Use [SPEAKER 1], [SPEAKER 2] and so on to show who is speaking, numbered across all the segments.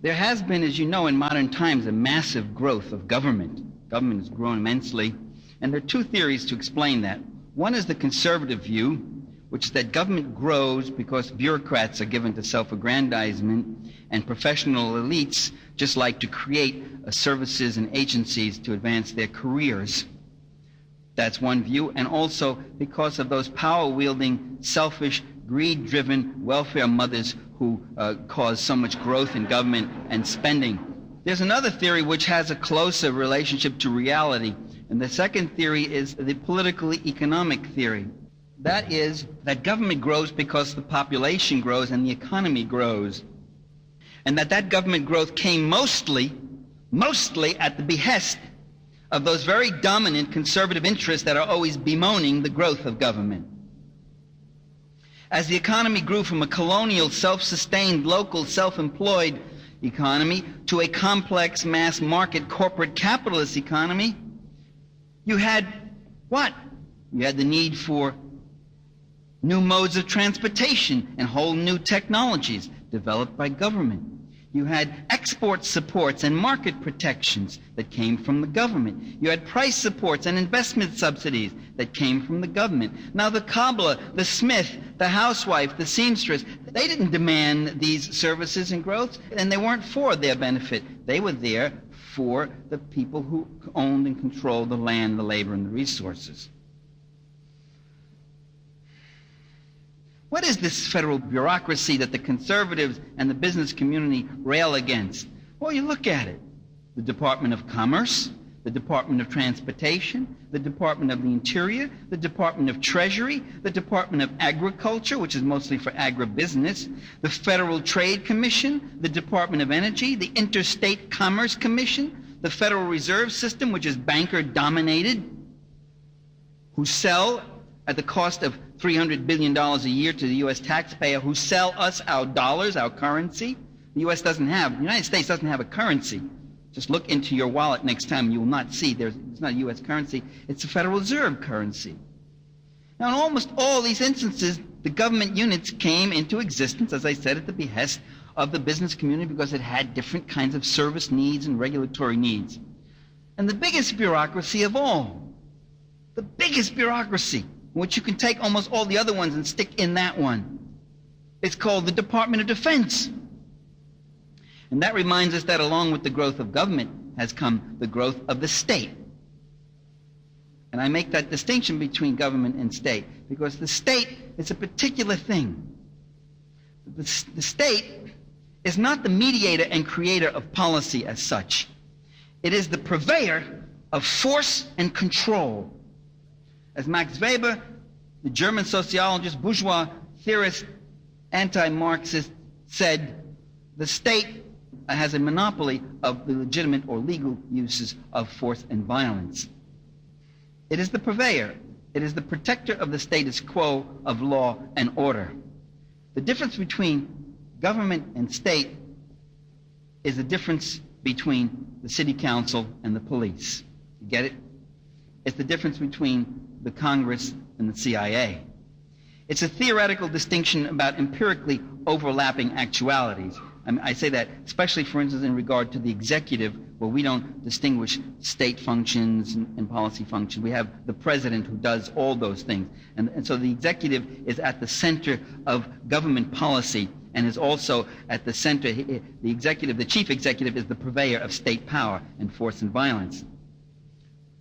[SPEAKER 1] There has been, as you know, in modern times, a massive growth of government. Government has grown immensely, and there are two theories to explain that. One is the conservative view, which is that government grows because bureaucrats are given to self-aggrandizement and professional elites just like to create services and agencies to advance their careers. That's one view, and also because of those power-wielding, selfish, greed-driven welfare mothers who cause so much growth in government and spending. There's another theory which has a closer relationship to reality, and the second theory is the political economic theory. That is, that government grows because the population grows and the economy grows, and that government growth came mostly at the behest of those very dominant conservative interests that are always bemoaning the growth of government. As the economy grew from a colonial, self-sustained, local, self-employed economy to a complex, mass market, corporate capitalist economy, you had what? You had the need for new modes of transportation and whole new technologies developed by government. You had export supports and market protections that came from the government. You had price supports and investment subsidies that came from the government. Now the cobbler, the smith, the housewife, the seamstress, they didn't demand these services and growth, and they weren't for their benefit. They were there for the people who owned and controlled the land, the labor, and the resources. What is this federal bureaucracy that the conservatives and the business community rail against? Well, you look at it. The Department of Commerce, the Department of Transportation, the Department of the Interior, the Department of Treasury, the Department of Agriculture, which is mostly for agribusiness, the Federal Trade Commission, the Department of Energy, the Interstate Commerce Commission, the Federal Reserve System, which is banker-dominated, who sell at the cost of $300 billion a year to the U.S. taxpayer, who sell us our dollars, our currency. The United States doesn't have a currency. Just look into your wallet next time, you will not see it's not a U.S. currency, it's a Federal Reserve currency. Now, in almost all these instances, the government units came into existence, as I said, at the behest of the business community because it had different kinds of service needs and regulatory needs. And the biggest bureaucracy of all, the biggest bureaucracy, which you can take almost all the other ones and stick in that one, it's called the Department of Defense. And that reminds us that along with the growth of government has come the growth of the state. And I make that distinction between government and state because the state is a particular thing. The state is not the mediator and creator of policy as such. It is the purveyor of force and control. As Max Weber, the German sociologist, bourgeois theorist, anti-Marxist, said, the state has a monopoly of the legitimate or legal uses of force and violence. It is the purveyor. It is the protector of the status quo of law and order. The difference between government and state is the difference between the city council and the police. You get it? It's the difference between the Congress and the CIA. It's a theoretical distinction about empirically overlapping actualities. I say that especially, for instance, in regard to the executive, where we don't distinguish state functions and policy functions. We have the president who does all those things. And so the executive is at the center of government policy and is also at the center. The chief executive is the purveyor of state power and force and violence.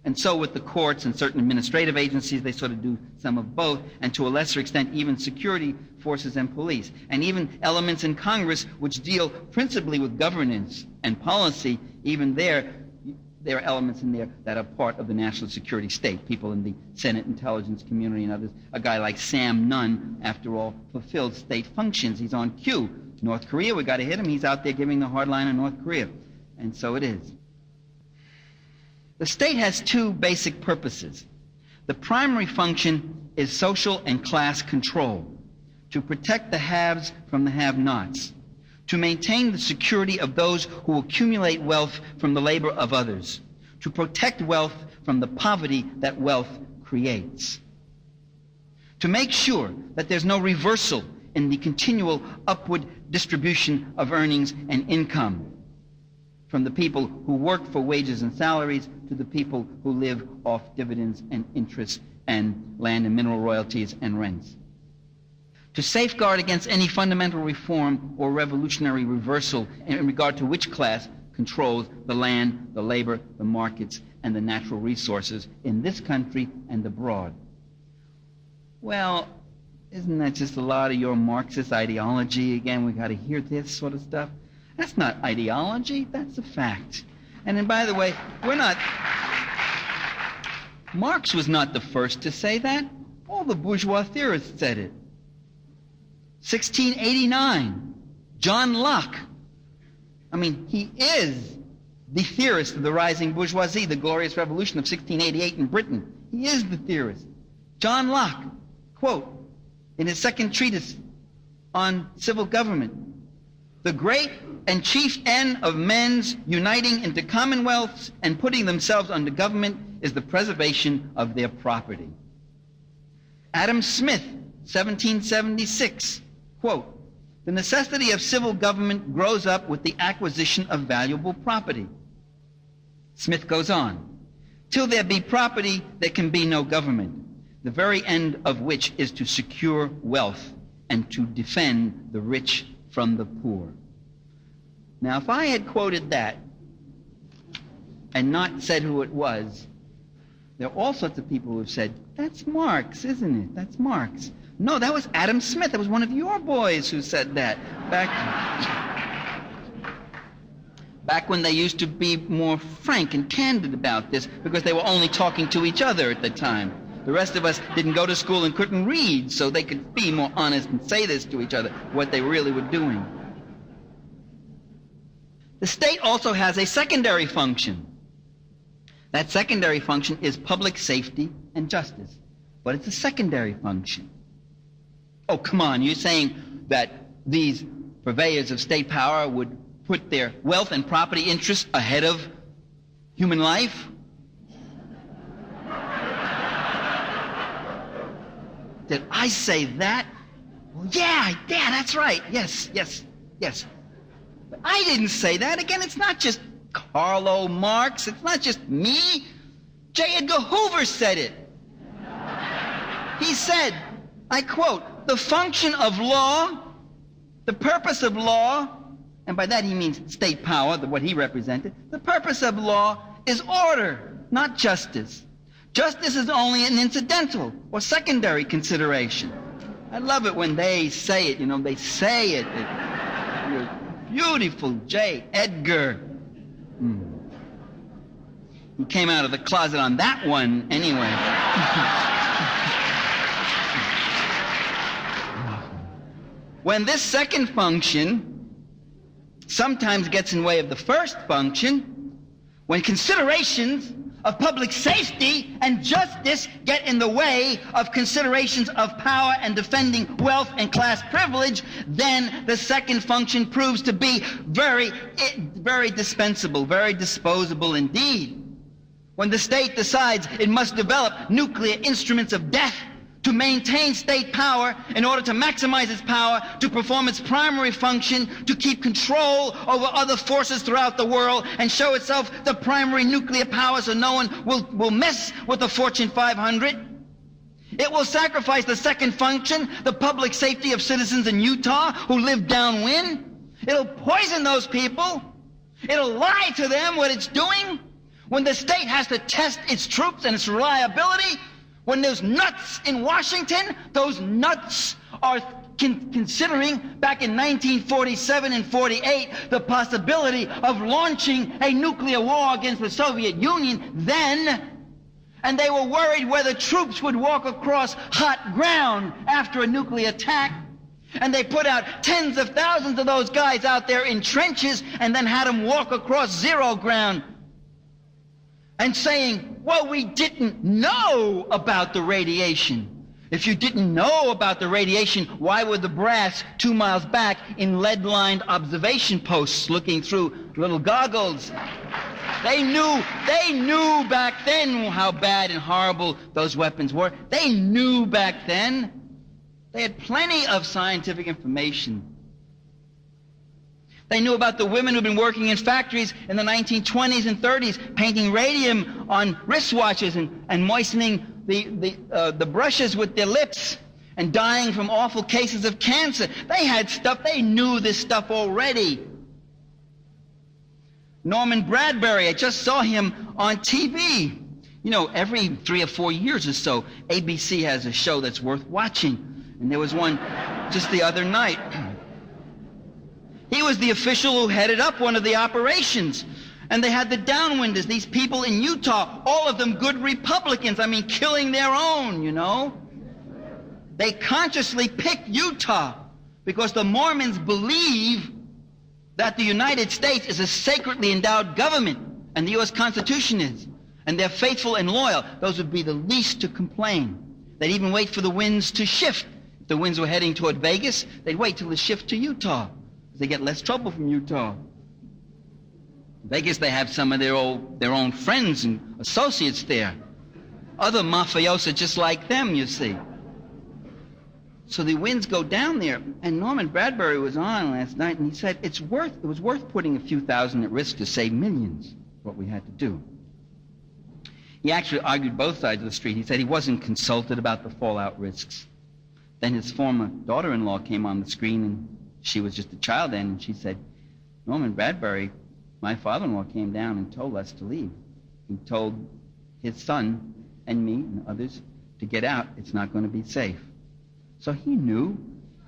[SPEAKER 1] And so with the courts and certain administrative agencies, they sort of do some of both, and to a lesser extent, even security forces and police. And even elements in Congress which deal principally with governance and policy, even there are elements in there that are part of the national security state. People in the Senate intelligence community and others. A guy like Sam Nunn, after all, fulfills state functions. He's on cue. North Korea, we got to hit him. He's out there giving the hard line on North Korea. And so it is. The state has two basic purposes. The primary function is social and class control, to protect the haves from the have-nots, to maintain the security of those who accumulate wealth from the labor of others, to protect wealth from the poverty that wealth creates, to make sure that there's no reversal in the continual upward distribution of earnings and income, from the people who work for wages and salaries to the people who live off dividends and interest and land and mineral royalties and rents. To safeguard against any fundamental reform or revolutionary reversal in regard to which class controls the land, the labor, the markets, and the natural resources in this country and abroad. Well, isn't that just a lot of your Marxist ideology? Again, we got to hear this sort of stuff. That's not ideology, that's a fact. And then, by the way, Marx was not the first to say that. All the bourgeois theorists said it. 1689, John Locke. I mean, he is the theorist of the rising bourgeoisie, the glorious revolution of 1688 in Britain. He is the theorist. John Locke, quote, in his second treatise on civil government, "The great and chief end of men's uniting into commonwealths and putting themselves under government is the preservation of their property." Adam Smith, 1776, quote, "The necessity of civil government grows up with the acquisition of valuable property." Smith goes on, "Till there be property, there can be no government, the very end of which is to secure wealth and to defend the rich from the poor." Now, if I had quoted that and not said who it was, there are all sorts of people who have said, "That's Marx, isn't it? That's Marx." No, that was Adam Smith. That was one of your boys who said that back when they used to be more frank and candid about this, because they were only talking to each other at the time. The rest of us didn't go to school and couldn't read, so they could be more honest and say this to each other, what they really were doing. The state also has a secondary function. That secondary function is public safety and justice. But it's a secondary function. Oh, come on, you're saying that these purveyors of state power would put their wealth and property interests ahead of human life? Did I say that? Well, yeah, that's right. Yes. But I didn't say that. Again, it's not just Karl Marx. It's not just me. J. Edgar Hoover said it. He said, I quote, "The function of law, the purpose of law," and by that he means state power, what he represented, "the purpose of law is order, not justice. Justice is only an incidental or secondary consideration." I love it when they say it, they say it. You're beautiful, J. Edgar. He came out of the closet on that one anyway. When this second function sometimes gets in way of the first function, when considerations of public safety and justice get in the way of considerations of power and defending wealth and class privilege, then the second function proves to be very, very dispensable, very disposable indeed. When the state decides it must develop nuclear instruments of death to maintain state power in order to maximize its power, to perform its primary function, to keep control over other forces throughout the world and show itself the primary nuclear power so no one will mess with the Fortune 500. It will sacrifice the second function, the public safety of citizens in Utah who live downwind. It'll poison those people. It'll lie to them what it's doing. When the state has to test its troops and its reliability, when those nuts in Washington, those nuts are considering back in 1947 and 48 the possibility of launching a nuclear war against the Soviet Union then, and they were worried whether troops would walk across hot ground after a nuclear attack, and they put out tens of thousands of those guys out there in trenches and then had them walk across zero ground and saying, well, we didn't know about the radiation. If you didn't know about the radiation, why were the brass 2 miles back in lead-lined observation posts looking through little goggles? They knew back then how bad and horrible those weapons were. They knew back then. They had plenty of scientific information. They knew about the women who'd been working in factories in the 1920s and 30s, painting radium on wristwatches and moistening the brushes with their lips and dying from awful cases of cancer. They had stuff. They knew this stuff already. Norman Bradbury, I just saw him on TV. You know, every 3 or 4 years or so, ABC has a show that's worth watching. And there was one just the other night. He was the official who headed up one of the operations. And they had the downwinders, these people in Utah, all of them good Republicans, I mean, killing their own, you know. They consciously picked Utah because the Mormons believe that the United States is a sacredly endowed government, and the U.S. Constitution is. And they're faithful and loyal. Those would be the least to complain. They'd even wait for the winds to shift. If the winds were heading toward Vegas, they'd wait till they shift to Utah, because they get less trouble from Utah. Vegas, they have some of their own friends and associates there. Other mafiosi just like them, you see. So the winds go down there, and Norman Bradbury was on last night, and he said it was worth putting a few thousand at risk to save millions, what we had to do. He actually argued both sides of the street. He said he wasn't consulted about the fallout risks. Then his former daughter-in-law came on the screen, and she was just a child then, and she said, Norman Bradbury, my father-in-law, came down and told us to leave. He told his son and me and others to get out. It's not going to be safe. So he knew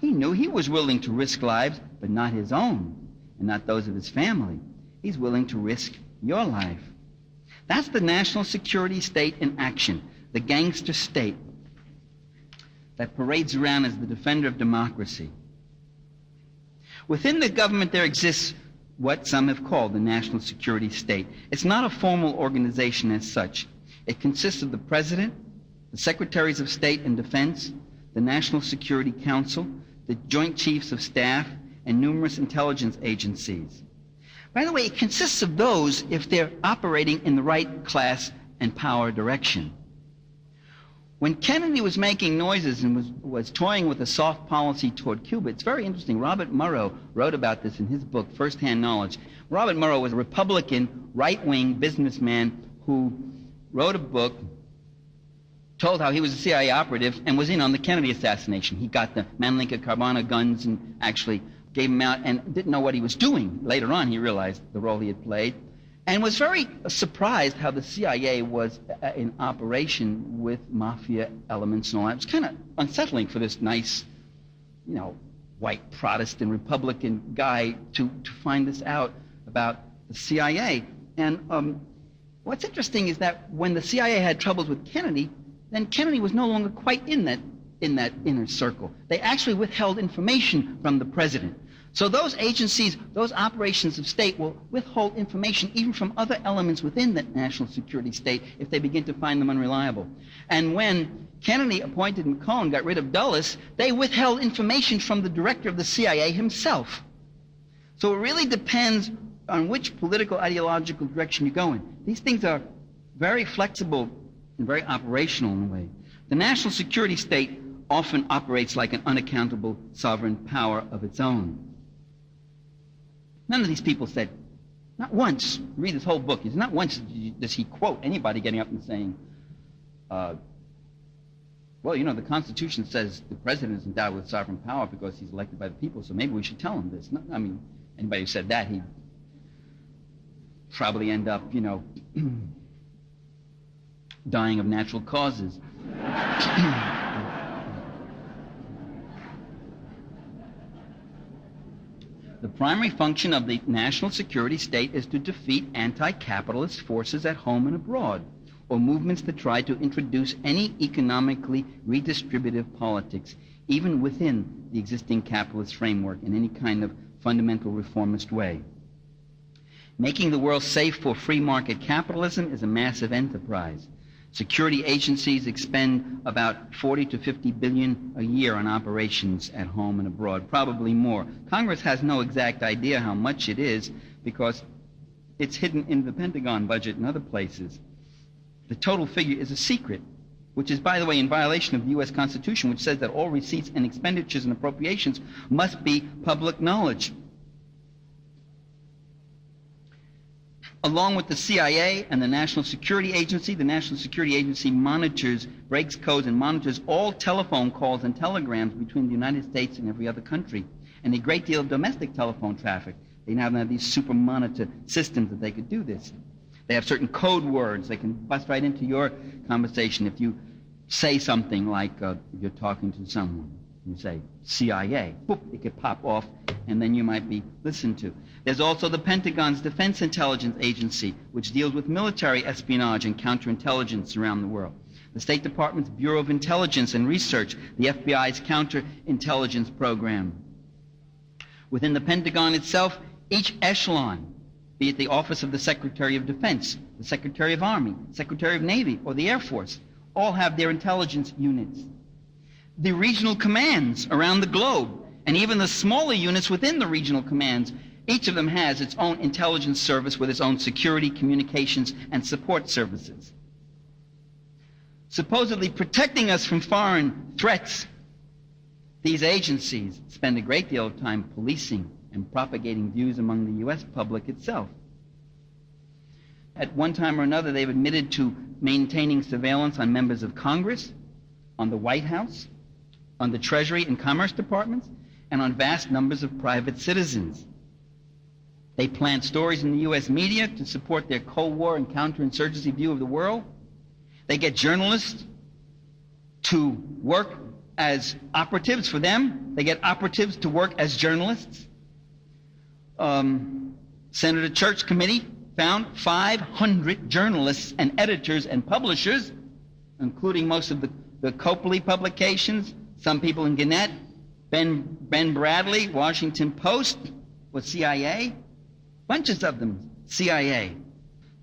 [SPEAKER 1] he was willing to risk lives, but not his own and not those of his family. He's willing to risk your life. That's the national security state in action, the gangster state that parades around as the defender of democracy. Within the government there exists what some have called the national security state. It's not a formal organization as such. It consists of the President, the Secretaries of State and Defense, the National Security Council, the Joint Chiefs of Staff, and numerous intelligence agencies. By the way, it consists of those if they're operating in the right class and power direction. When Kennedy was making noises and was toying with a soft policy toward Cuba, it's very interesting. Robert Murrow wrote about this in his book, First-Hand Knowledge. Robert Murrow was a Republican, right-wing businessman who wrote a book, told how he was a CIA operative and was in on the Kennedy assassination. He got the Manlinka Carvana guns and actually gave them out and didn't know what he was doing. Later on, he realized the role he had played and was very surprised how the CIA was in operation with mafia elements and all that. It was kind of unsettling for this nice, white Protestant Republican guy to find this out about the CIA. And what's interesting is that when the CIA had troubles with Kennedy, then Kennedy was no longer quite in that inner circle. They actually withheld information from the president. So those agencies, those operations of state will withhold information even from other elements within the national security state if they begin to find them unreliable. And when Kennedy appointed McCone, got rid of Dulles, they withheld information from the director of the CIA himself. So it really depends on which political ideological direction you go in. These things are very flexible and very operational in a way. The national security state often operates like an unaccountable sovereign power of its own. None of these people said, not once, read this whole book, not once does he quote anybody getting up and saying, the Constitution says the president is endowed with sovereign power because he's elected by the people, so maybe we should tell him this. Anybody who said that, he'd probably end up, dying of natural causes. The primary function of the national security state is to defeat anti-capitalist forces at home and abroad, or movements that try to introduce any economically redistributive politics, even within the existing capitalist framework, in any kind of fundamental reformist way. Making the world safe for free market capitalism is a massive enterprise. Security agencies expend about 40 to 50 billion a year on operations at home and abroad, probably more. Congress has no exact idea how much it is because it's hidden in the Pentagon budget and other places. The total figure is a secret, which is, by the way, in violation of the U.S. Constitution, which says that all receipts and expenditures and appropriations must be public knowledge. Along with the CIA and the National Security Agency, the National Security Agency monitors, breaks codes and monitors all telephone calls and telegrams between the United States and every other country, and a great deal of domestic telephone traffic. They now have these super monitor systems that they could do this. They have certain code words. They can bust right into your conversation. If you say something like you're talking to someone, you say CIA, boop, it could pop off, and then you might be listened to. There's also the Pentagon's Defense Intelligence Agency, which deals with military espionage and counterintelligence around the world. The State Department's Bureau of Intelligence and Research, the FBI's counterintelligence program. Within the Pentagon itself, each echelon, be it the Office of the Secretary of Defense, the Secretary of Army, Secretary of Navy, or the Air Force, all have their intelligence units. The regional commands around the globe, and even the smaller units within the regional commands, each of them has its own intelligence service with its own security, communications, and support services. Supposedly protecting us from foreign threats, these agencies spend a great deal of time policing and propagating views among the U.S. public itself. At one time or another, they've admitted to maintaining surveillance on members of Congress, on the White House, on the Treasury and Commerce Departments, and on vast numbers of private citizens. They plant stories in the U.S. media to support their Cold War and counterinsurgency view of the world. They get journalists to work as operatives for them. They get operatives to work as journalists. Senator Church's committee found 500 journalists and editors and publishers, including most of the Copley publications, some people in Gannett, Ben Bradley, Washington Post, was CIA. Bunches of them, CIA.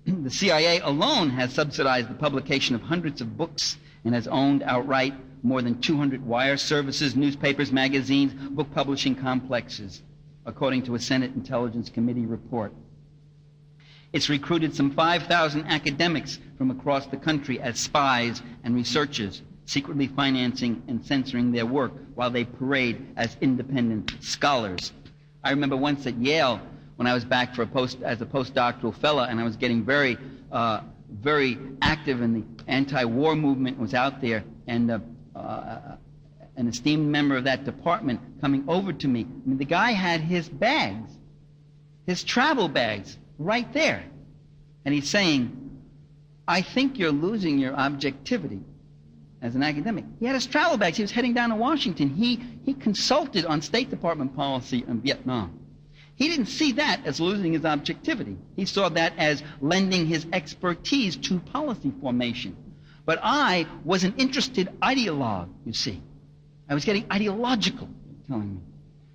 [SPEAKER 1] The CIA alone has subsidized the publication of hundreds of books and has owned outright more than 200 wire services, newspapers, magazines, book publishing complexes, according to a Senate Intelligence Committee report. It's recruited some 5,000 academics from across the country as spies and researchers, secretly financing and censoring their work while they parade as independent scholars. I remember once at Yale, when I was back as a postdoctoral fellow, and I was getting very active in the anti-war movement, was out there, and an esteemed member of that department coming over to me. I mean, the guy had his bags, his travel bags, right there. And he's saying, I think you're losing your objectivity as an academic. He had his travel bags. He was heading down to Washington. He consulted on State Department policy in Vietnam. He didn't see that as losing his objectivity. He saw that as lending his expertise to policy formation. But I was an interested ideologue, you see. I was getting ideological, telling me,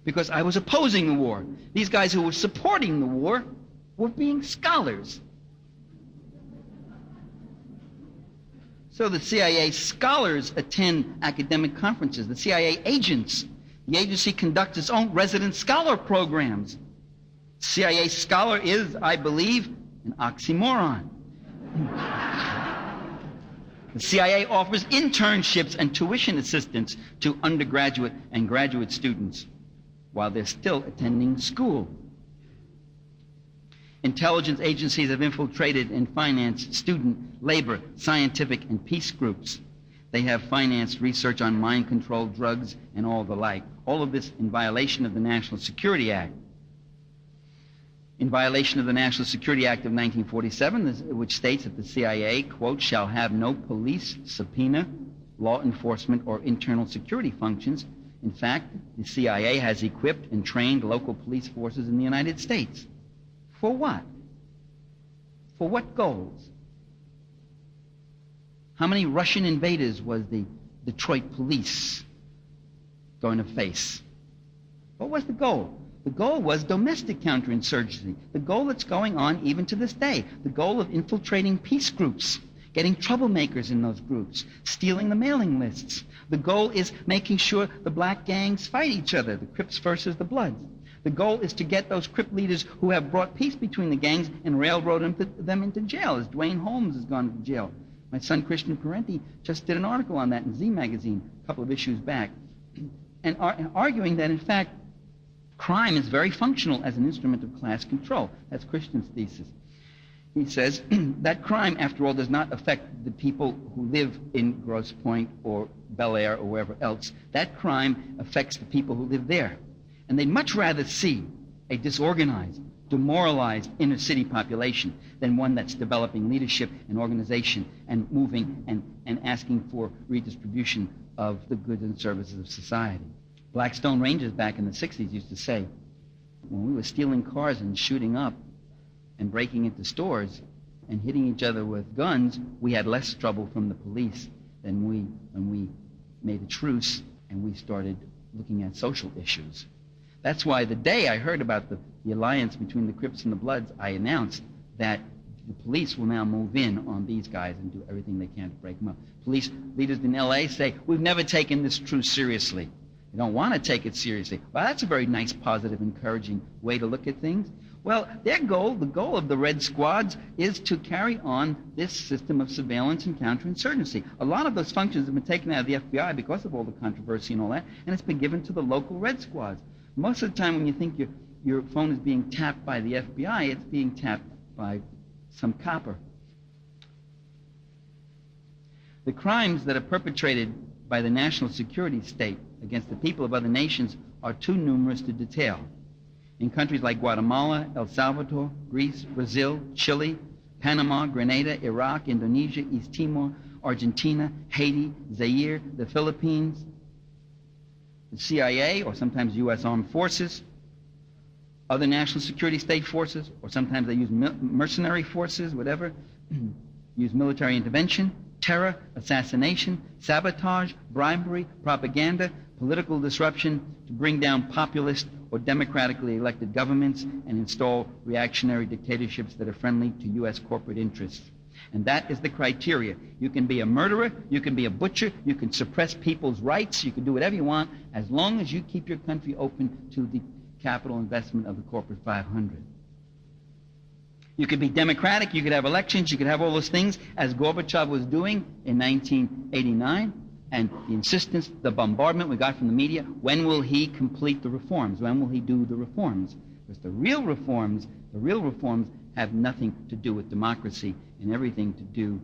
[SPEAKER 1] because I was opposing the war. These guys who were supporting the war were being scholars. So the CIA scholars attend academic conferences. The CIA agents, the agency conducts its own resident scholar programs. CIA scholar is, I believe, an oxymoron. The CIA offers internships and tuition assistance to undergraduate and graduate students while they're still attending school. Intelligence agencies have infiltrated and financed student, labor, scientific, and peace groups. They have financed research on mind control, drugs, and all the like. All of this in violation of the National Security Act. In violation of the National Security Act of 1947, which states that the CIA, quote, shall have no police, subpoena, law enforcement, or internal security functions. In fact, the CIA has equipped and trained local police forces in the United States. For what? For what goals? How many Russian invaders was the Detroit police going to face? What was the goal? The goal was domestic counterinsurgency, the goal that's going on even to this day, the goal of infiltrating peace groups, getting troublemakers in those groups, stealing the mailing lists. The goal is making sure the black gangs fight each other, the Crips versus the Bloods. The goal is to get those Crip leaders who have brought peace between the gangs and railroad them into jail, as Dwayne Holmes has gone to jail. My son Christian Parenti just did an article on that in Z Magazine a couple of issues back, and arguing that, in fact, crime is very functional as an instrument of class control. That's Christian's thesis. he says, that crime, after all, does not affect the people who live in Grosse Pointe or Bel Air or wherever else. That crime affects the people who live there. And they'd much rather see a disorganized, demoralized inner city population than one that's developing leadership and organization and moving and asking for redistribution of the goods and services of society. Blackstone Rangers back in the 60s used to say, when we were stealing cars and shooting up and breaking into stores and hitting each other with guns, we had less trouble from the police than when we made a truce and we started looking at social issues. That's why the day I heard about the alliance between the Crips and the Bloods, I announced that the police will now move in on these guys and do everything they can to break them up. Police leaders in L.A. say, we've never taken this truce seriously. They don't want to take it seriously. Well, that's a very nice, positive, encouraging way to look at things. Well, their goal, the goal of the Red Squads, is to carry on this system of surveillance and counterinsurgency. A lot of those functions have been taken out of the FBI because of all the controversy and all that, and it's been given to the local Red Squads. Most of the time when you think your phone is being tapped by the FBI, it's being tapped by some copper. The crimes that are perpetrated by the national security state against the people of other nations are too numerous to detail. In countries like Guatemala, El Salvador, Greece, Brazil, Chile, Panama, Grenada, Iraq, Indonesia, East Timor, Argentina, Haiti, Zaire, the Philippines, the CIA, or sometimes U.S. Armed Forces, other national security state forces, or sometimes they use mercenary forces, whatever, use military intervention, terror, assassination, sabotage, bribery, propaganda, political disruption to bring down populist or democratically elected governments and install reactionary dictatorships that are friendly to U.S. corporate interests. And that is the criteria. You can be a murderer, you can be a butcher, you can suppress people's rights, you can do whatever you want, as long as you keep your country open to the capital investment of the corporate 500. You could be democratic, you could have elections, you could have all those things, as Gorbachev was doing in 1989, and the insistence, the bombardment we got from the media, when will he complete the reforms? When will he do the reforms? Because the real reforms have nothing to do with democracy and everything to do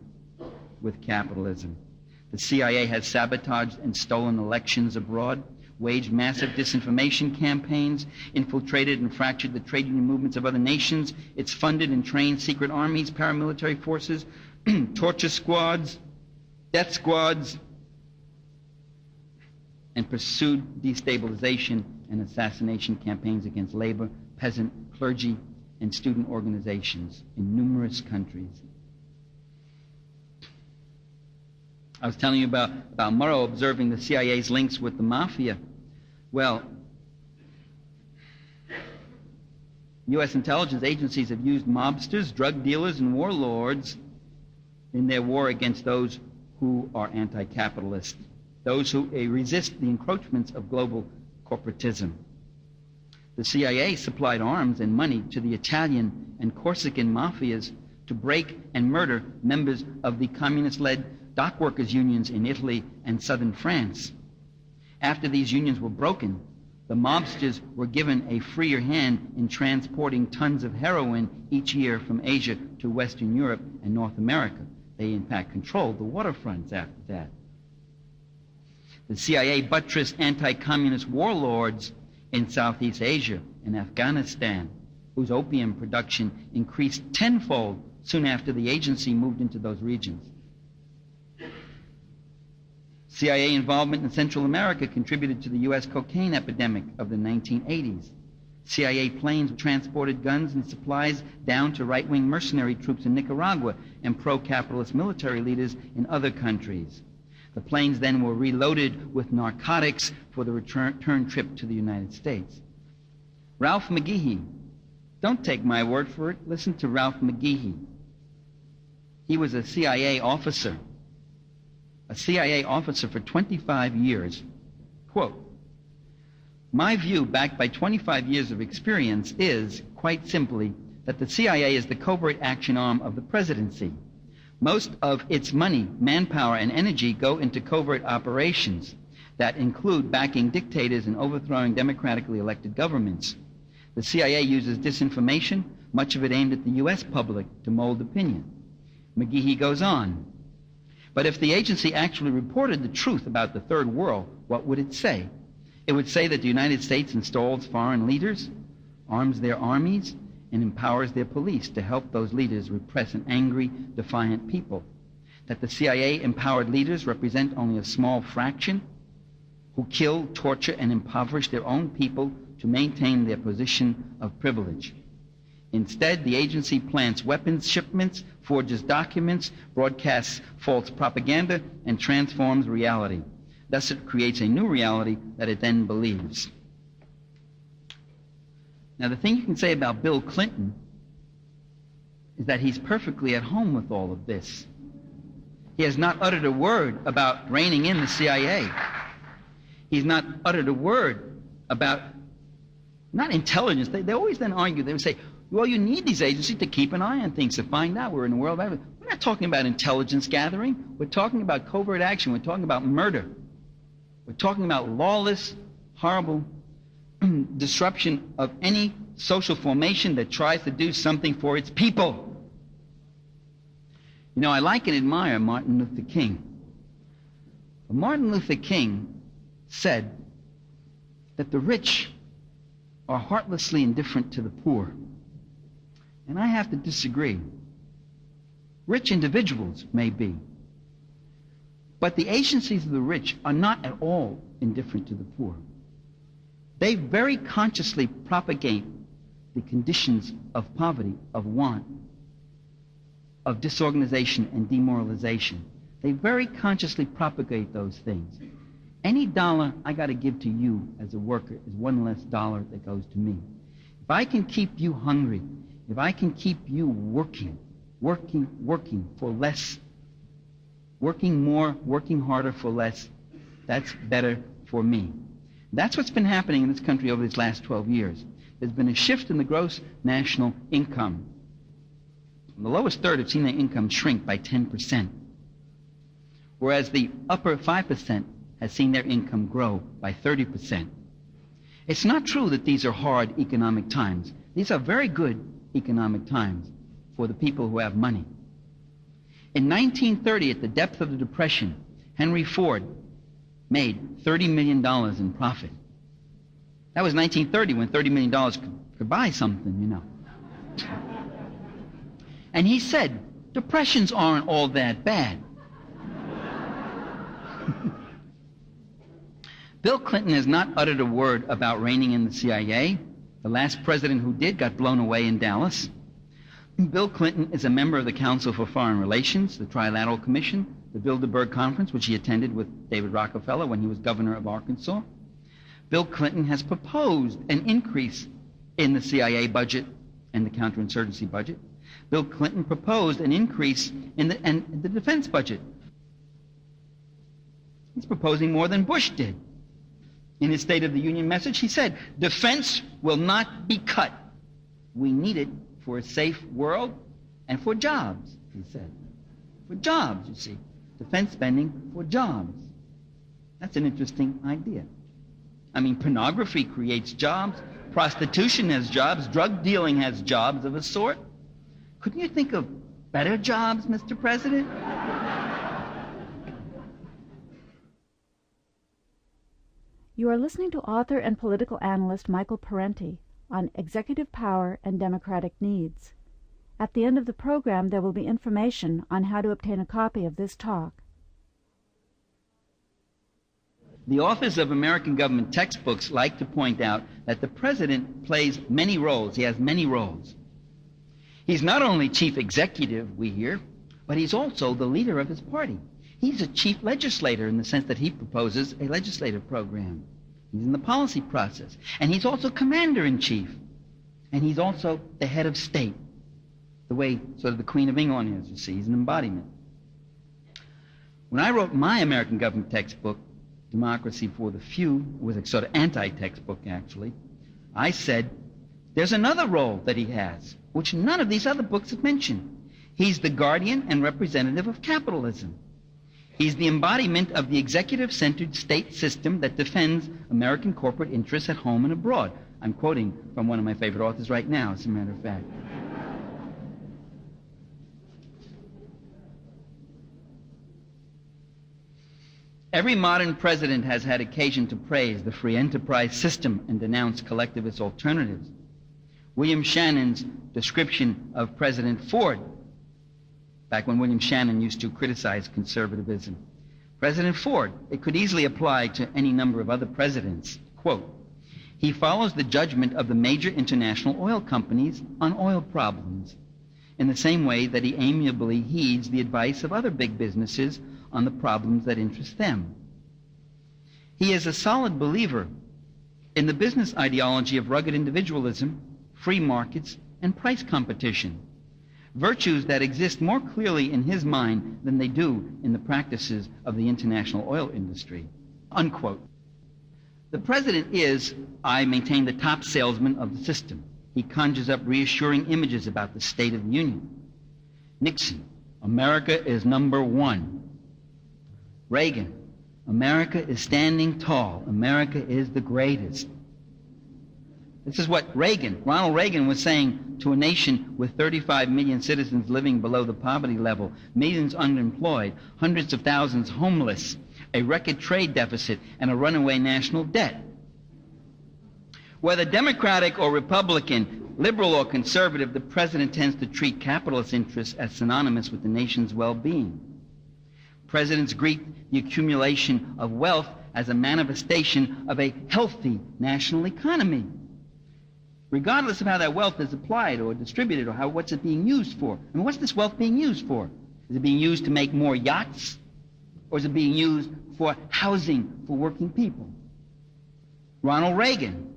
[SPEAKER 1] with capitalism. The CIA has sabotaged and stolen elections abroad, waged massive disinformation campaigns, infiltrated and fractured the trade union movements of other nations. It's funded and trained secret armies, paramilitary forces, torture squads, death squads, and pursued destabilization and assassination campaigns against labor, peasant, clergy, and student organizations in numerous countries. I was telling you about Murrow observing the CIA's links with the mafia. Well, U.S. intelligence agencies have used mobsters, drug dealers, and warlords in their war against those who are anti-capitalist, those who resist the encroachments of global corporatism. The CIA supplied arms and money to the Italian and Corsican mafias to break and murder members of the communist-led dock workers' unions in Italy and southern France. After these unions were broken, the mobsters were given a freer hand in transporting tons of heroin each year from Asia to Western Europe and North America. They, in fact, controlled the waterfronts after that. The CIA buttressed anti-communist warlords in Southeast Asia and Afghanistan, whose opium production increased tenfold soon after the agency moved into those regions. CIA involvement in Central America contributed to the U.S. cocaine epidemic of the 1980s. CIA planes transported guns and supplies down to right-wing mercenary troops in Nicaragua and pro-capitalist military leaders in other countries. The planes then were reloaded with narcotics for the return trip to the United States. Ralph McGehee, don't take my word for it, listen to Ralph McGehee. He was a CIA officer for 25 years. Quote, "My view, backed by 25 years of experience, is, quite simply, that the CIA is the covert action arm of the presidency. Most of its money, manpower, and energy go into covert operations that include backing dictators and overthrowing democratically elected governments. The CIA uses disinformation, much of it aimed at the U.S. public to mold opinion. McGehee goes on. But if the agency actually reported the truth about the Third World, what would it say? It would say that the United States installs foreign leaders, arms their armies, and empowers their police to help those leaders repress an angry, defiant people. That the CIA-empowered leaders represent only a small fraction who kill, torture, and impoverish their own people to maintain their position of privilege. Instead, the agency plants weapons shipments, forges documents, broadcasts false propaganda, and transforms reality. Thus, it creates a new reality that it then believes. Now, the thing you can say about Bill Clinton is that he's perfectly at home with all of this. He has not uttered a word about reining in the CIA. He's not uttered a word about, not intelligence. They always then argue, they would say, well, you need these agencies to keep an eye on things, to find out we're in the world. We're not talking about intelligence gathering. We're talking about covert action. We're talking about murder. We're talking about lawless, horrible disruption of any social formation that tries to do something for its people. You know, I like and admire Martin Luther King. But Martin Luther King said that the rich are heartlessly indifferent to the poor. And I have to disagree. Rich individuals may be, but the agencies of the rich are not at all indifferent to the poor. They very consciously propagate the conditions of poverty, of want, of disorganization and demoralization. They very consciously propagate those things. Any dollar I got to give to you as a worker is one less dollar that goes to me. If I can keep you hungry, if I can keep you working for less, working more, working harder for less, that's better for me. That's what's been happening in this country over these last 12 years. There's been a shift in the gross national income. The lowest third have seen their income shrink by 10%, whereas the upper 5% has seen their income grow by 30%. It's not true that these are hard economic times. These are very good economic times for the people who have money. In 1930, at the depth of the Depression, Henry Ford made $30 million in profit. That was 1930, when $30 million could buy something, you know. And he said, depressions aren't all that bad. Bill Clinton has not uttered a word about reining in the CIA. The last president who did got blown away in Dallas. Bill Clinton is a member of the Council for Foreign Relations, the Trilateral Commission, the Bilderberg Conference, which he attended with David Rockefeller when he was governor of Arkansas. Bill Clinton has proposed an increase in the CIA budget and the counterinsurgency budget. Bill Clinton proposed an increase in the defense budget. He's proposing more than Bush did. In his State of the Union message, he said, defense will not be cut. We need it for a safe world and for jobs, he said. For jobs, you see. Defense spending for jobs. That's an interesting idea. I mean, pornography creates jobs. Prostitution has jobs. Drug dealing has jobs of a sort. Couldn't you think of better jobs, Mr. President?
[SPEAKER 2] You are listening to author and political analyst Michael Parenti on executive power and democratic needs. At the end of the program, there will be information on how to obtain a copy of this talk.
[SPEAKER 1] The authors of American government textbooks like to point out that the president plays many roles. He has many roles. He's not only chief executive, we hear, but he's also the leader of his party. He's a chief legislator in the sense that he proposes a legislative program. He's in the policy process. And he's also commander-in-chief. And he's also the head of state, the way sort of the Queen of England is, you see. He's an embodiment. When I wrote my American government textbook, Democracy for the Few, it was a sort of anti-textbook, actually, I said, there's another role that he has, which none of these other books have mentioned. He's the guardian and representative of capitalism. He's the embodiment of the executive-centered state system that defends American corporate interests at home and abroad. I'm quoting from one of my favorite authors right now, as a matter of fact. Every modern president has had occasion to praise the free enterprise system and denounce collectivist alternatives. William Shannon's description of President Ford, back when William Shannon used to criticize conservatism. President Ford, it could easily apply to any number of other presidents. Quote, he follows the judgment of the major international oil companies on oil problems, in the same way that he amiably heeds the advice of other big businesses on the problems that interest them. He is a solid believer in the business ideology of rugged individualism, free markets, and price competition, virtues that exist more clearly in his mind than they do in the practices of the international oil industry. Unquote. The president is, I maintain, the top salesman of the system. He conjures up reassuring images about the state of the union. Nixon, America is number one. Reagan, America is standing tall. America is the greatest. This is what Ronald Reagan was saying to a nation with 35 million citizens living below the poverty level, millions unemployed, hundreds of thousands homeless, a record trade deficit, and a runaway national debt. Whether Democratic or Republican, liberal or conservative, the president tends to treat capitalist interests as synonymous with the nation's well-being. Presidents greet the accumulation of wealth as a manifestation of a healthy national economy, regardless of how that wealth is applied or distributed or what's it being used for. I mean, what's this wealth being used for? Is it being used to make more yachts? Or is it being used for housing for working people? Ronald Reagan,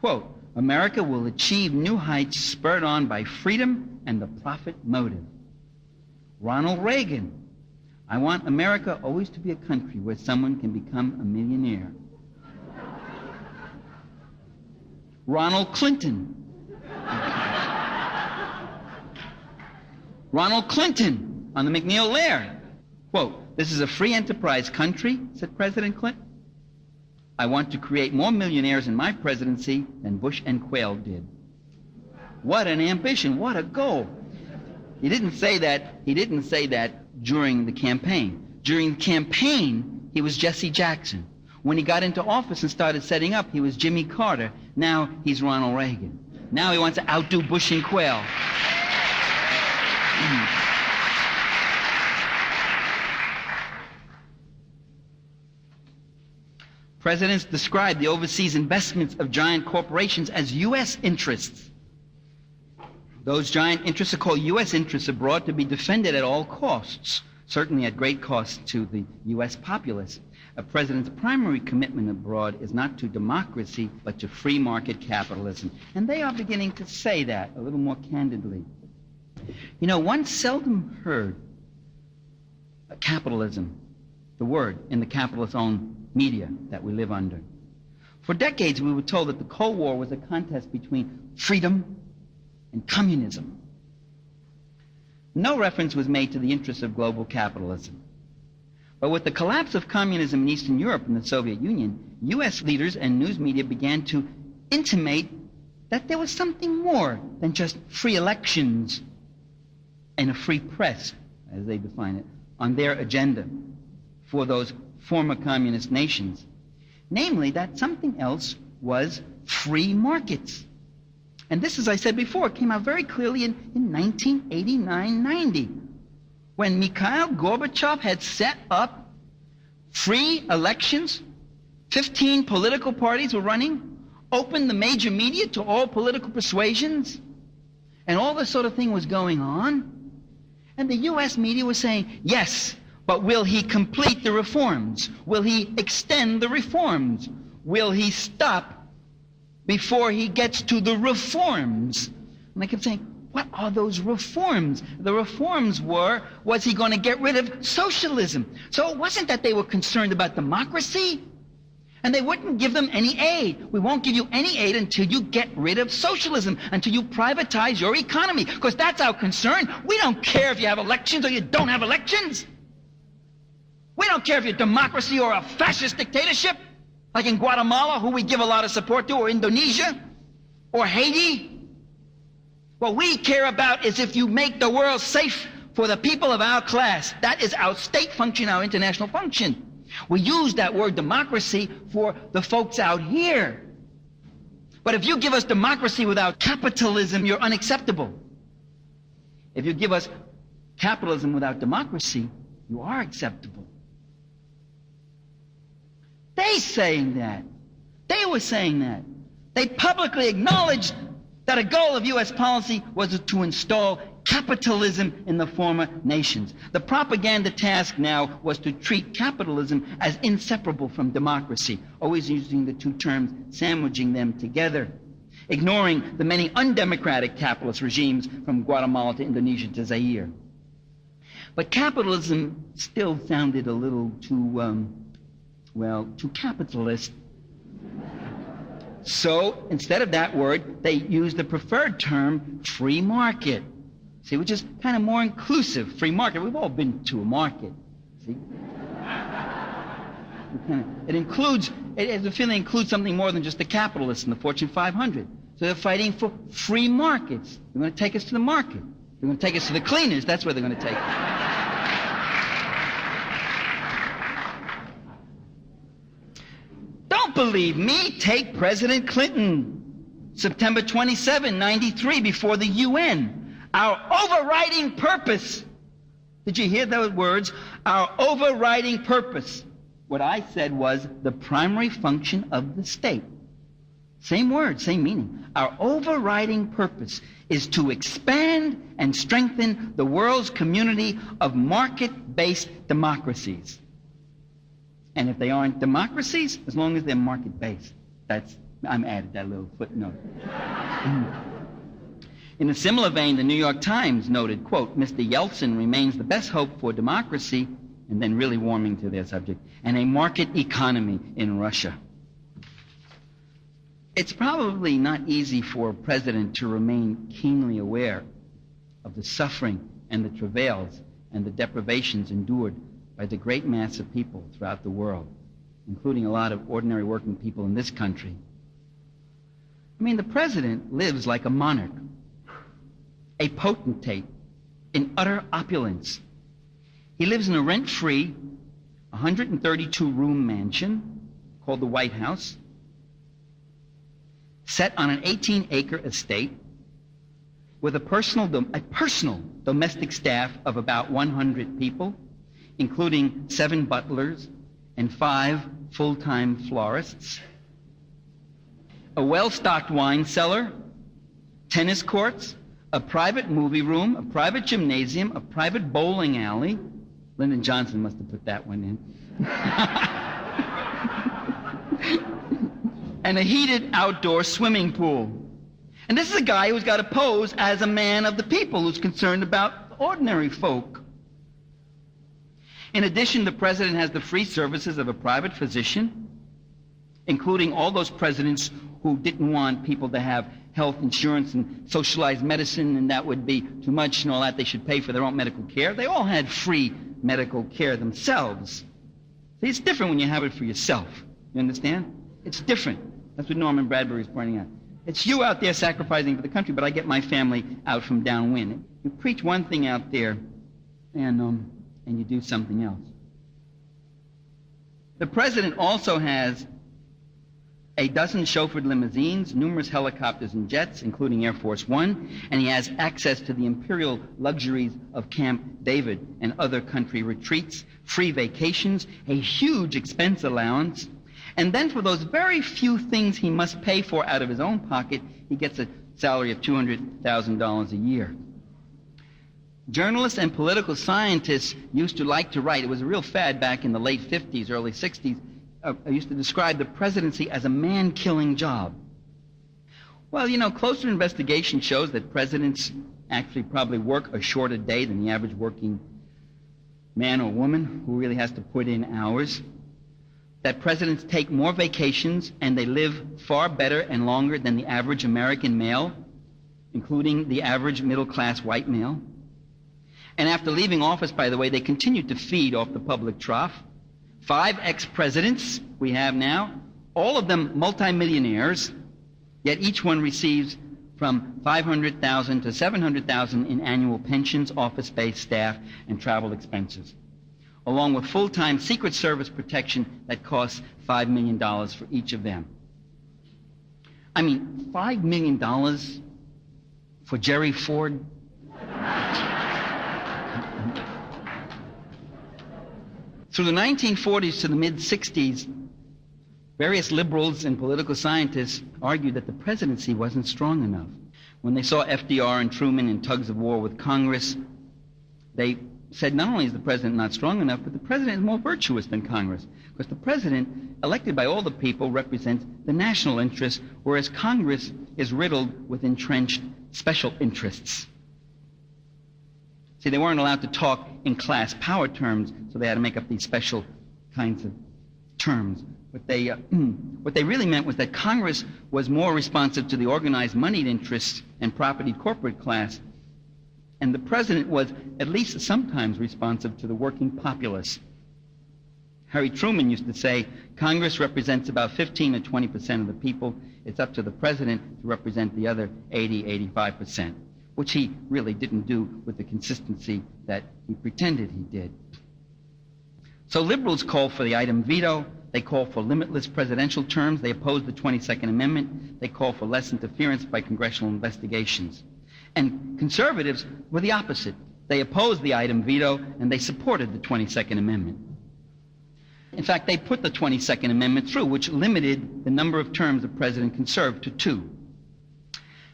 [SPEAKER 1] quote, America will achieve new heights spurred on by freedom and the profit motive. Ronald Reagan, I want America always to be a country where someone can become a millionaire. Ronald Clinton. Ronald Clinton on the McNeil-Lehrer. Quote, this is a free enterprise country, said President Clinton. I want to create more millionaires in my presidency than Bush and Quayle did. What an ambition, what a goal. He didn't say that during the campaign. During the campaign, he was Jesse Jackson. When he got into office and started setting up, he was Jimmy Carter. Now he's Ronald Reagan. Now he wants to outdo Bush and Quayle. Presidents describe the overseas investments of giant corporations as U.S. interests. Those giant interests are called U.S. interests abroad to be defended at all costs, certainly at great cost to the U.S. populace. A president's primary commitment abroad is not to democracy, but to free market capitalism. And they are beginning to say that a little more candidly. You know, one seldom heard capitalism, the word, in the capitalist-owned media that we live under. For decades, we were told that the Cold War was a contest between freedom and communism. No reference was made to the interests of global capitalism. But with the collapse of communism in Eastern Europe and the Soviet Union, U.S. leaders and news media began to intimate that there was something more than just free elections and a free press, as they define it, on their agenda for those former communist nations. Namely, that something else was free markets. And this, as I said before, came out very clearly in 1989-90, when Mikhail Gorbachev had set up free elections. 15 political parties were running, opened the major media to all political persuasions, and all this sort of thing was going on. And the U.S. media was saying, yes, but will he complete the reforms? Will he extend the reforms? Will he stop before he gets to the reforms? And I kept saying, what are those reforms? The reforms was he going to get rid of socialism? So it wasn't that they were concerned about democracy, and they wouldn't give them any aid. We won't give you any aid until you get rid of socialism, until you privatize your economy, because that's our concern. We don't care if you have elections or you don't have elections. We don't care if you're a democracy or a fascist dictatorship, like in Guatemala, who we give a lot of support to, or Indonesia, or Haiti. What we care about is if you make the world safe for the people of our class. That is our state function, our international function. We use that word democracy for the folks out here. But if you give us democracy without capitalism, you're unacceptable. If you give us capitalism without democracy, you are acceptable. They saying that. They were saying that. They publicly acknowledged that a goal of U.S. policy was to install capitalism in the former nations. The propaganda task now was to treat capitalism as inseparable from democracy, always using the two terms, sandwiching them together, ignoring the many undemocratic capitalist regimes from Guatemala to Indonesia to Zaire. But capitalism still sounded a little too, too capitalist. So instead of that word, they used the preferred term, free market. See, which is kind of more inclusive, free market. We've all been to a market. See? It includes, it has a feeling it includes something more than just the capitalists and the Fortune 500. So they're fighting for free markets. They're going to take us to the market. They're going to take us to the cleaners. That's where they're going to take us. Don't believe me? Take President Clinton, September 27, 93, before the UN. Our overriding purpose. Did you hear those words? Our overriding purpose. What I said was the primary function of the state. Same word, same meaning. Our overriding purpose is to expand and strengthen the world's community of market-based democracies. And if they aren't democracies, as long as they're market-based. I'm added that little footnote. In a similar vein, the New York Times noted, quote, Mr. Yeltsin remains the best hope for democracy, and then really warming to their subject, and a market economy in Russia. It's probably not easy for a president to remain keenly aware of the suffering and the travails and the deprivations endured by the great mass of people throughout the world, including a lot of ordinary working people in this country. I mean, the president lives like a monarch, a potentate in utter opulence. He lives in a rent-free, 132-room mansion called the White House, set on an 18-acre estate with a personal domestic staff of about 100 people, including 7 butlers and 5 full-time florists, a well-stocked wine cellar, tennis courts, a private movie room, a private gymnasium, a private bowling alley. Lyndon Johnson must have put that one in. And a heated outdoor swimming pool. And this is a guy who's got to pose as a man of the people who's concerned about ordinary folk. In addition, the president has the free services of a private physician, including all those presidents who didn't want people to have health insurance and socialized medicine, and that would be too much and all that. They should pay for their own medical care. They all had free medical care themselves. See, it's different when you have it for yourself. You understand? It's different. That's what Norman Bradbury is pointing out. It's you out there sacrificing for the country, but I get my family out from downwind. You preach one thing out there, and you do something else. The president also has a dozen chauffeured limousines, numerous helicopters and jets, including Air Force One, and he has access to the imperial luxuries of Camp David and other country retreats, free vacations, a huge expense allowance, and then for those very few things he must pay for out of his own pocket, he gets a salary of $200,000 a year. Journalists and political scientists used to like to write, it was a real fad back in the late 50s, early 60s, I used to describe the presidency as a man-killing job. Well, you know, closer investigation shows that presidents actually probably work a shorter day than the average working man or woman who really has to put in hours. That presidents take more vacations and they live far better and longer than the average American male, including the average middle-class white male. And after leaving office, by the way, they continue to feed off the public trough. 5 ex-presidents we have now, all of them multimillionaires, yet each one receives from $500,000 to $700,000 in annual pensions, office-based staff, and travel expenses. along with full-time Secret Service protection that costs $5 million for each of them. I mean, $5 million for Jerry Ford? Through the 1940s to the mid-60s, various liberals and political scientists argued that the presidency wasn't strong enough. When they saw FDR and Truman in tugs of war with Congress, they said not only is the president not strong enough, but the president is more virtuous than Congress, because the president, elected by all the people, represents the national interest, whereas Congress is riddled with entrenched special interests. See, they weren't allowed to talk in class power terms, so they had to make up these special kinds of terms. What they really meant was that Congress was more responsive to the organized moneyed interests and propertied corporate class, and the president was at least sometimes responsive to the working populace. Harry Truman used to say, Congress represents about 15 or 20% of the people. It's up to the president to represent the other 80, 85%, which he really didn't do with the consistency that he pretended he did. So liberals call for the item veto. They call for limitless presidential terms. They oppose the 22nd Amendment. They call for less interference by congressional investigations. And conservatives were the opposite. They opposed the item veto, and they supported the 22nd Amendment. In fact, they put the 22nd Amendment through, which limited the number of terms a president can serve to 2.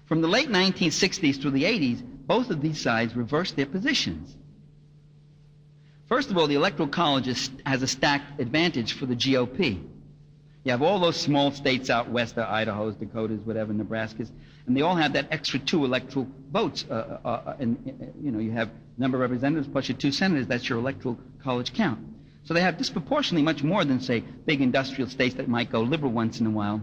[SPEAKER 1] From the late 1960s through the 80s, both of these sides reversed their positions. First of all, the Electoral College has a stacked advantage for the GOP. You have all those small states out west, the Idahos, Dakotas, whatever, Nebraskas, and they all have that extra 2 electoral votes. You have number of representatives plus your 2 senators. That's your Electoral College count. So they have disproportionately much more than, say, big industrial states that might go liberal once in a while.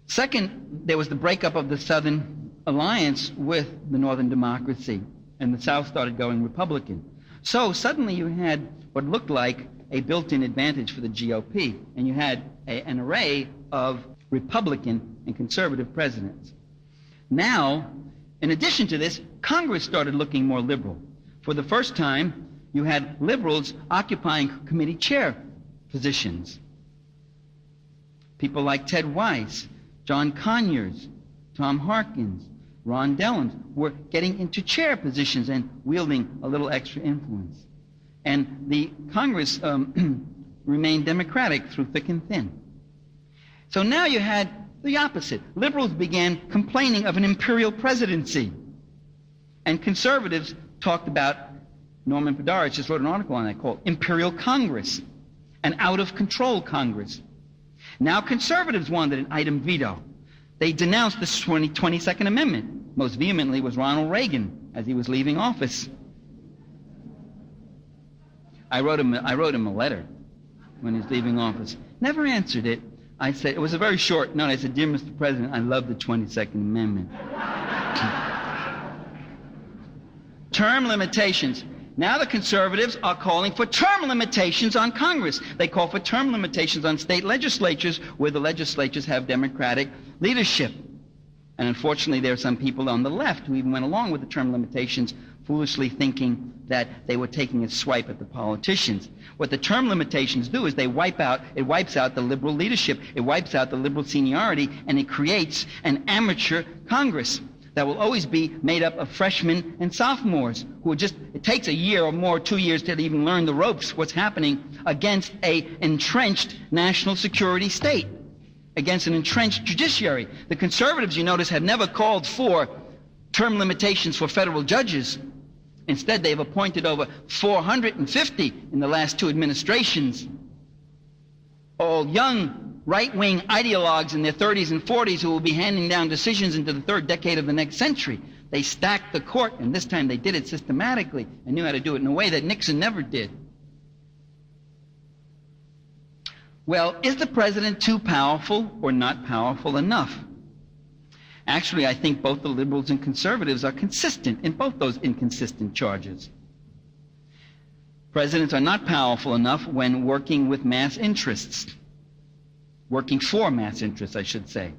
[SPEAKER 1] Second, there was the breakup of the Southern alliance with the Northern Democracy, and the South started going Republican. So suddenly you had what looked like a built-in advantage for the GOP, and you had an array of Republican and conservative presidents. Now, in addition to this, Congress started looking more liberal. For the first time, you had liberals occupying committee chair positions. People like Ted Weiss, John Conyers, Tom Harkins, Ron Dellums were getting into chair positions and wielding a little extra influence. And the Congress remained Democratic through thick and thin. So now you had the opposite. Liberals began complaining of an imperial presidency. And conservatives talked about, Norman Podhoretz just wrote an article on that called Imperial Congress, an out-of-control Congress. Now conservatives wanted an item veto. They denounced the 22nd Amendment. Most vehemently was Ronald Reagan as he was leaving office. I wrote him a letter when he was leaving office. Never answered it. I said, it was a very short note. I said, Dear Mr. President, I love the 22nd Amendment. Term limitations. Now the conservatives are calling for term limitations on Congress. They call for term limitations on state legislatures where the legislatures have Democratic leadership. And unfortunately, there are some people on the left who even went along with the term limitations, foolishly thinking that they were taking a swipe at the politicians. What the term limitations do is it wipes out the liberal leadership, it wipes out the liberal seniority, and it creates an amateur Congress that will always be made up of freshmen and sophomores who it takes a year or more, 2 years to even learn the ropes, what's happening against an entrenched national security state, against an entrenched judiciary. The conservatives, you notice, have never called for term limitations for federal judges. Instead, they've appointed over 450 in the last 2 administrations, all young right-wing ideologues in their 30s and 40s who will be handing down decisions into the 3rd decade of the next century. They stacked the court, and this time they did it systematically and knew how to do it in a way that Nixon never did. Well, is the president too powerful or not powerful enough? Actually, I think both the liberals and conservatives are consistent in both those inconsistent charges. Presidents are not powerful enough when working with mass interests. Working for mass interests, I should say,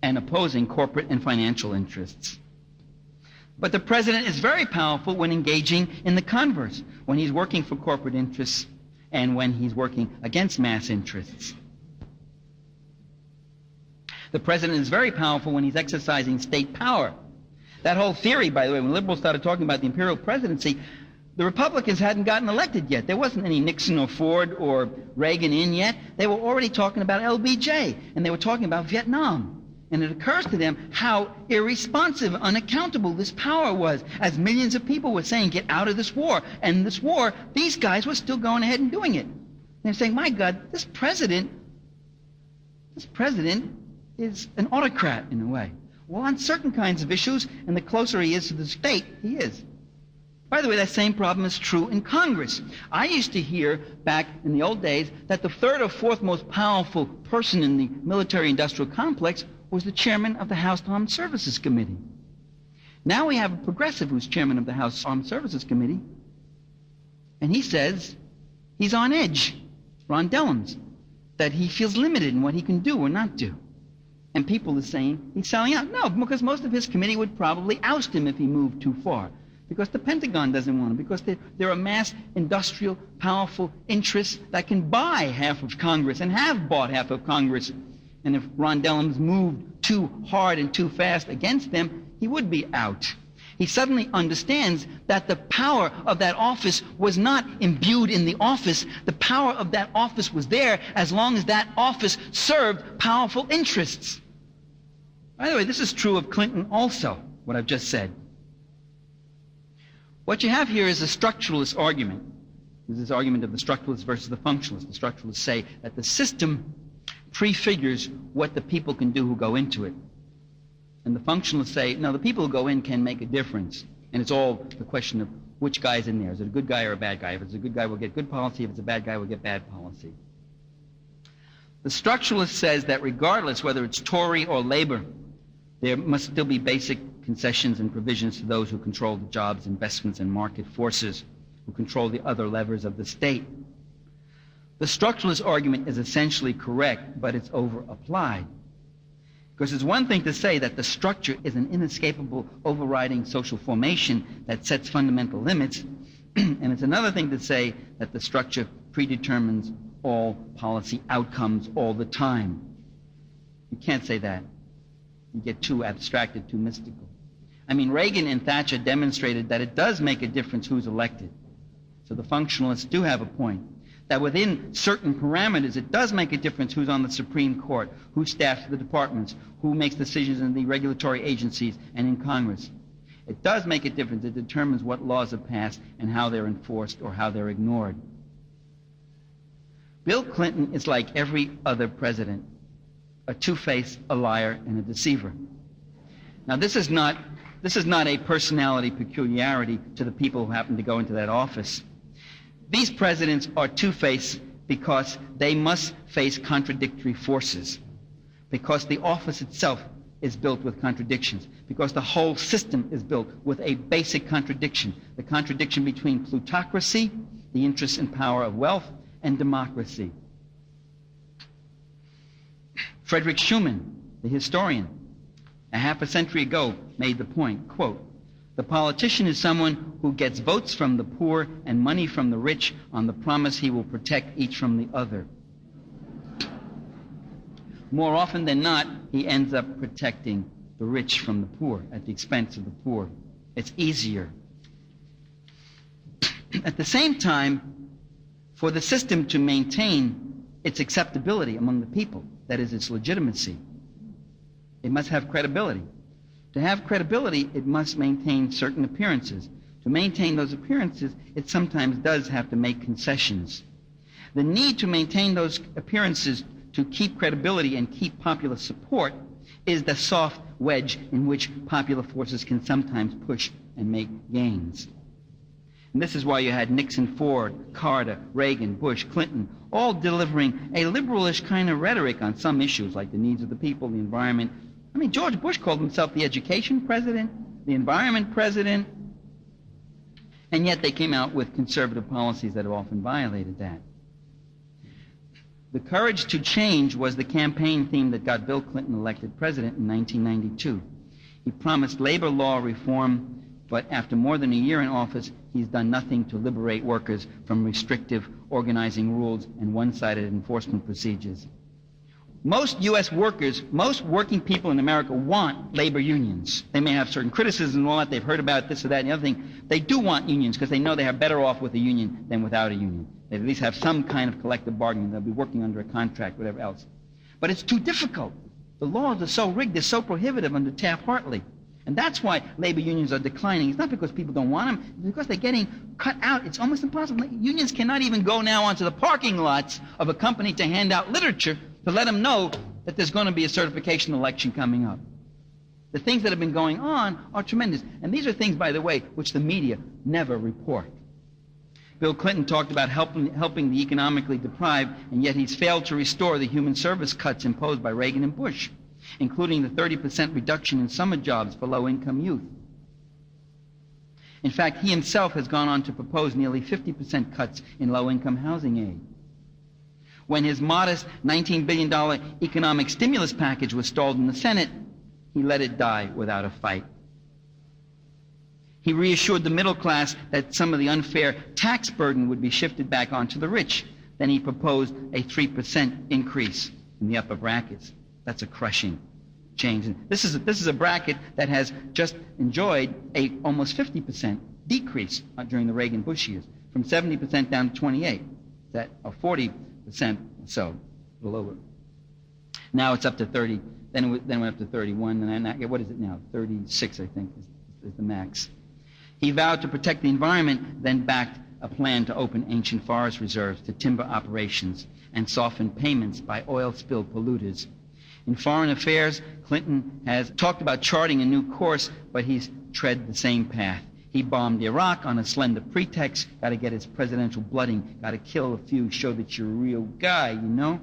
[SPEAKER 1] and opposing corporate and financial interests. But the president is very powerful when engaging in the converse, when he's working for corporate interests and when he's working against mass interests. The president is very powerful when he's exercising state power. That whole theory, by the way, when liberals started talking about the imperial presidency, the Republicans hadn't gotten elected yet. There wasn't any Nixon or Ford or Reagan in yet. They were already talking about LBJ, and they were talking about Vietnam. And it occurs to them how irresponsive, unaccountable this power was, as millions of people were saying, get out of this war. And this war, these guys were still going ahead and doing it. They're saying, my God, this president is an autocrat in a way. Well, on certain kinds of issues, and the closer he is to the state, he is. By the way, that same problem is true in Congress. I used to hear back in the old days that the third or fourth most powerful person in the military-industrial complex was the chairman of the House Armed Services Committee. Now we have a progressive who's chairman of the House Armed Services Committee, and he says he's on edge, Ron Dellums, that he feels limited in what he can do or not do. And people are saying he's selling out. No, because most of his committee would probably oust him if he moved too far. Because the Pentagon doesn't want him. Because there are mass industrial, powerful interests that can buy half of Congress and have bought half of Congress. And if Ron Dellums moved too hard and too fast against them, he would be out. He suddenly understands that the power of that office was not imbued in the office. The power of that office was there as long as that office served powerful interests. By the way, this is true of Clinton also, what I've just said. What you have here is a structuralist argument. This is the argument of the structuralists versus the functionalists. The structuralists say that the system prefigures what the people can do who go into it. And the functionalists say, no, the people who go in can make a difference. And it's all the question of which guy's in there. Is it a good guy or a bad guy? If it's a good guy, we'll get good policy. If it's a bad guy, we'll get bad policy. The structuralist says that regardless whether it's Tory or Labor, there must still be basic concessions and provisions to those who control the jobs, investments, and market forces, who control the other levers of the state. The structuralist argument is essentially correct, but it's over-applied. Because it's one thing to say that the structure is an inescapable overriding social formation that sets fundamental limits, and it's another thing to say that the structure predetermines all policy outcomes all the time. You can't say that. You get too abstracted, too mystical. I mean, Reagan and Thatcher demonstrated that it does make a difference who's elected. So the functionalists do have a point. That within certain parameters, it does make a difference who's on the Supreme Court, who staffs the departments, who makes decisions in the regulatory agencies and in Congress. It does make a difference. It determines what laws are passed and how they're enforced or how they're ignored. Bill Clinton is like every other president, a two-faced, a liar, and a deceiver. Now, this is not a personality peculiarity to the people who happen to go into that office. These presidents are two-faced because they must face contradictory forces, because the office itself is built with contradictions, because the whole system is built with a basic contradiction, the contradiction between plutocracy, the interest and power of wealth, and democracy. Frederick Schumann, the historian, a half a century ago made the point, quote, "The politician is someone who gets votes from the poor and money from the rich on the promise he will protect each from the other. More often than not, he ends up protecting the rich from the poor at the expense of the poor. It's easier." At the same time, for the system to maintain its acceptability among the people, that is, its legitimacy, it must have credibility. To have credibility, it must maintain certain appearances. To maintain those appearances, it sometimes does have to make concessions. The need to maintain those appearances to keep credibility and keep popular support is the soft wedge in which popular forces can sometimes push and make gains. And this is why you had Nixon, Ford, Carter, Reagan, Bush, Clinton, all delivering a liberalish kind of rhetoric on some issues like the needs of the people, the environment. I mean, George Bush called himself the education president, the environment president, and yet they came out with conservative policies that have often violated that. The courage to change was the campaign theme that got Bill Clinton elected president in 1992. He promised labor law reform But after more than a year in office, he's done nothing to liberate workers from restrictive organizing rules and one-sided enforcement procedures. Most U.S. workers, most working people in America want labor unions. They may have certain criticisms and all that. They've heard about this or that and the other thing. They do want unions because they know they are better off with a union than without a union. They at least have some kind of collective bargaining. They'll be working under a contract, whatever else. But it's too difficult. The laws are so rigged, they're so prohibitive under Taft-Hartley. And that's why labor unions are declining. It's not because people don't want them. It's because they're getting cut out. It's almost impossible. Unions cannot even go now onto the parking lots of a company to hand out literature to let them know that there's going to be a certification election coming up. The things that have been going on are tremendous. And these are things, by the way, which the media never report. Bill Clinton talked about helping the economically deprived, and yet he's failed to restore the human service cuts imposed by Reagan and Bush, including the 30% reduction in summer jobs for low-income youth. In fact, he himself has gone on to propose nearly 50% cuts in low-income housing aid. When his modest $19 billion economic stimulus package was stalled in the Senate, he let it die without a fight. He reassured the middle class that some of the unfair tax burden would be shifted back onto the rich. Then he proposed a 3% increase in the upper brackets. That's a crushing change. And this is a bracket that has just enjoyed a almost 50% decrease during the Reagan-Bush years, from 70% down to 28%, that or 40% or so, a little over. Now it's up to 30. Then it went up to 31, and then what is it now? 36, I think, is the max. He vowed to protect the environment, then backed a plan to open ancient forest reserves to timber operations and soften payments by oil spill polluters. In foreign affairs, Clinton has talked about charting a new course, but he's tread the same path. He bombed Iraq on a slender pretext. Got to get his presidential blooding. Got to kill a few, show that you're a real guy, you know?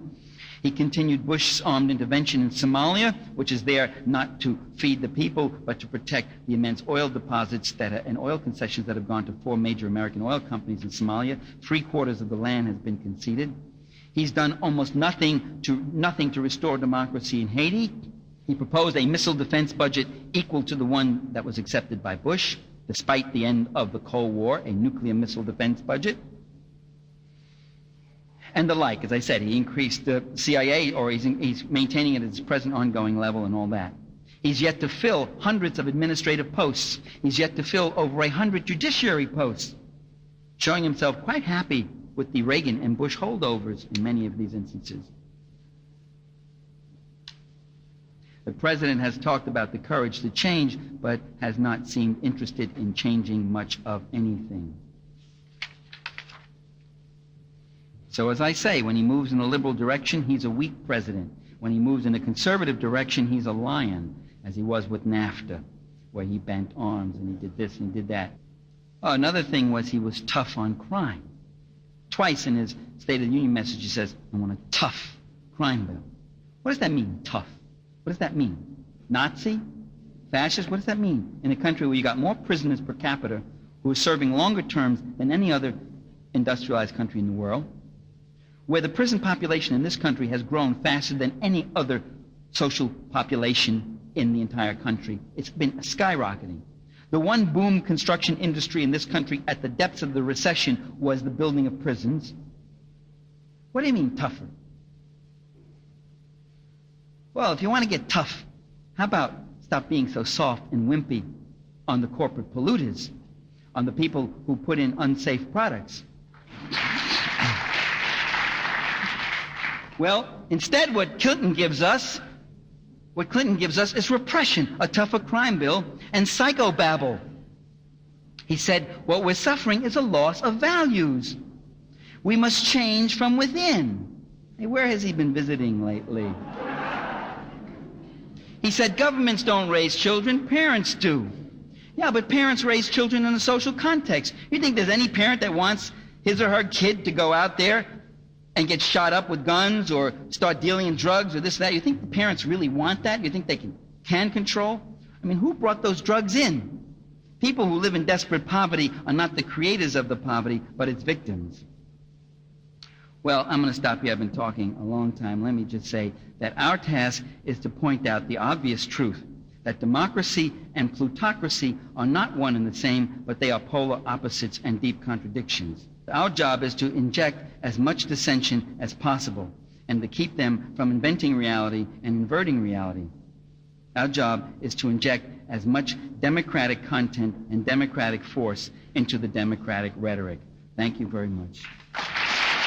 [SPEAKER 1] He continued Bush's armed intervention in Somalia, which is there not to feed the people, but to protect the immense oil deposits and oil concessions that have gone to 4 major American oil companies in Somalia. 3/4 of the land has been conceded. He's done almost nothing to restore democracy in Haiti. He proposed a missile defense budget equal to the one that was accepted by Bush, despite the end of the Cold War, a nuclear missile defense budget. And the like. As I said, he increased the CIA, or he's maintaining it at its present ongoing level and all that. He's yet to fill hundreds of administrative posts. He's yet to fill over 100 judiciary posts, showing himself quite happy with the Reagan and Bush holdovers in many of these instances. The president has talked about the courage to change, but has not seemed interested in changing much of anything. So as I say, when he moves in a liberal direction, he's a weak president. When he moves in a conservative direction, he's a lion, as he was with NAFTA, where he bent arms and he did this and he did that. Oh, another thing was he was tough on crime. Twice in his State of the Union message he says, I want a tough crime bill. What does that mean, tough? What does that mean? Nazi? Fascist? What does that mean? In a country where you got more prisoners per capita, who are serving longer terms than any other industrialized country in the world, where the prison population in this country has grown faster than any other social population in the entire country. It's been skyrocketing. The one boom construction industry in this country at the depths of the recession was the building of prisons. What do you mean tougher? Well, if you want to get tough, how about stop being so soft and wimpy on the corporate polluters, on the people who put in unsafe products? Well, instead what Clinton gives us is repression, a tougher crime bill, and psychobabble. He said, what we're suffering is a loss of values. We must change from within. Hey, where has he been visiting lately? He said, governments don't raise children, parents do. Yeah, but parents raise children in a social context. You think there's any parent that wants his or her kid to go out there and get shot up with guns or start dealing in drugs or this or that? You think the parents really want that? You think they can control? I mean, who brought those drugs in? People who live in desperate poverty are not the creators of the poverty, but its victims. Well, I'm going to stop here. I've been talking a long time. Let me just say that our task is to point out the obvious truth that democracy and plutocracy are not one and the same, but they are polar opposites and deep contradictions. Our job is to inject as much dissension as possible and to keep them from inventing reality and inverting reality. Our job is to inject as much democratic content and democratic force into the democratic rhetoric. Thank you very much.